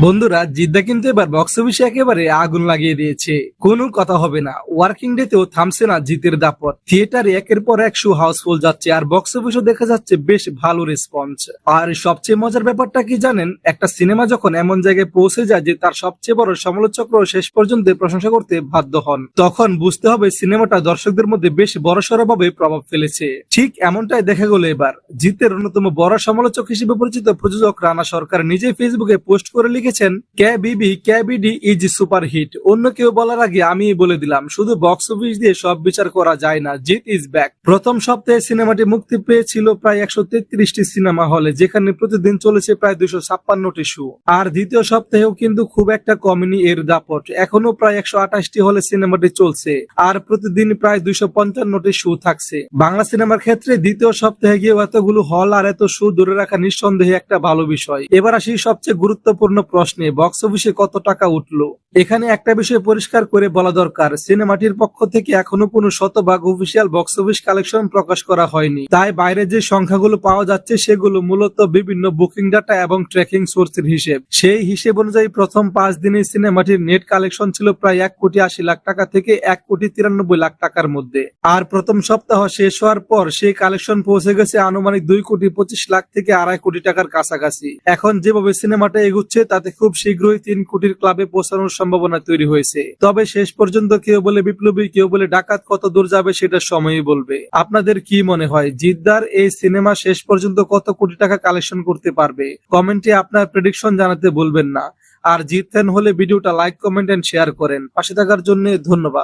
বন্ধুরা, জিদ্দা কিন্তু এবার বক্স অফিসে একেবারে আগুন লাগিয়ে দিয়েছে। কোনো কথা হবে না, ওয়ার্কিং ডে তেও থামছে না জিতের দাপট। থিয়েটারে একের পর এক শো হাউসফুল যাচ্ছে, আর বক্স অফিসও দেখা যাচ্ছে বেশ ভালো রেসপন্স। আর সবচেয়ে মজার ব্যাপারটা কি জানেন, একটা সিনেমা যখন এমন জায়গায় পৌঁছে যায় যে তার সবচেয়ে বড় সমালোচকরা শেষ পর্যন্ত প্রশংসা করতে বাধ্য হন, তখন বুঝতে হবে সিনেমাটা দর্শকদের মধ্যে বেশ বড়সড় ভাবে প্রভাব ফেলেছে। ঠিক এমনটাই দেখা গেল এবার। জিতের অন্যতম বড় সমালোচক হিসেবে পরিচিত প্রযোজক রানা সরকার নিজেই ফেসবুকে পোস্ট করে লিখেছেন, কে বিবি কে বিডি ইজ সুপার হিট। অন্য কেউ বলার আগে আমি বলে দিলাম, শুধু বক্স অফিস দিয়ে সব বিচার করা যায় না, জিত ইজ ব্যাক। প্রথম সপ্তাহে সিনেমাটি মুক্তি পেয়েছিল প্রায় 133টি সিনেমা হলে, যেখানে প্রতিদিন চলেছে প্রায় 256টি শো। আর দ্বিতীয় সপ্তাহেও কিন্তু খুব একটা কমেনি এর দাপট, এখনো প্রায় 128টি হলে সিনেমাটি চলছে, আর প্রতিদিন প্রায় 255টি শো থাকছে। বাংলা সিনেমার ক্ষেত্রে দ্বিতীয় সপ্তাহে গিয়ে এতগুলো হল আর এত শো ধরে রাখা নিঃসন্দেহে একটা ভালো বিষয়। এবার আসি সবচেয়ে গুরুত্বপূর্ণ প্রশ্নে, বক্স অফিসে কত টাকা উঠলো। এখানে একটা বিষয় পরিষ্কার করে বলা দরকার, সিনেমাটির পক্ষ থেকে এখনো কোনো শতভাগ অফিসিয়াল বক্স অফিস কালেকশন প্রকাশ করা হয়নি। তাই বাইরে যে সংখ্যাগুলো পাওয়া যাচ্ছে সেগুলো মূলত বিভিন্ন বুকিং ডাটা এবং ট্র্যাকিং সোর্সের হিসেব। সেই হিসেব অনুযায়ী প্রথম 5 দিনে সিনেমাটির নেট কালেকশন ছিল প্রায় 1,80,00,000 টাকা থেকে 1,93,00,000 টাকার মধ্যে। আর প্রথম সপ্তাহ শেষ হওয়ার পর সেই কালেকশন পৌঁছে গেছে আনুমানিক 2,25,00,000 থেকে 2.5 কোটি টাকার কাছাকাছি। এখন যেভাবে সিনেমাটা এগুচ্ছে তাতে খুব শীঘ্রই 3 কোটির ক্লাবে পৌঁছানোর সম্ভাবনা তৈরি হয়েছে। তবে শেষ পর্যন্ত কেউ বলে বিপ্লবী, কেউ বলে ডাকাত, কত দূর যাবে সেটা সময়ই বলবে। আপনাদের কি মনে হয়, জিদ্দার এই সিনেমা শেষ পর্যন্ত কত কোটি টাকা কালেকশন করতে পারবে? কমেন্টে আপনার প্রেডিকশন জানাতে ভুলবেন না। আর জিত ফ্যান হলে ভিডিওটা লাইক, কমেন্ট এন্ড শেয়ার করেন। পাশে থাকার জন্য ধন্যবাদ।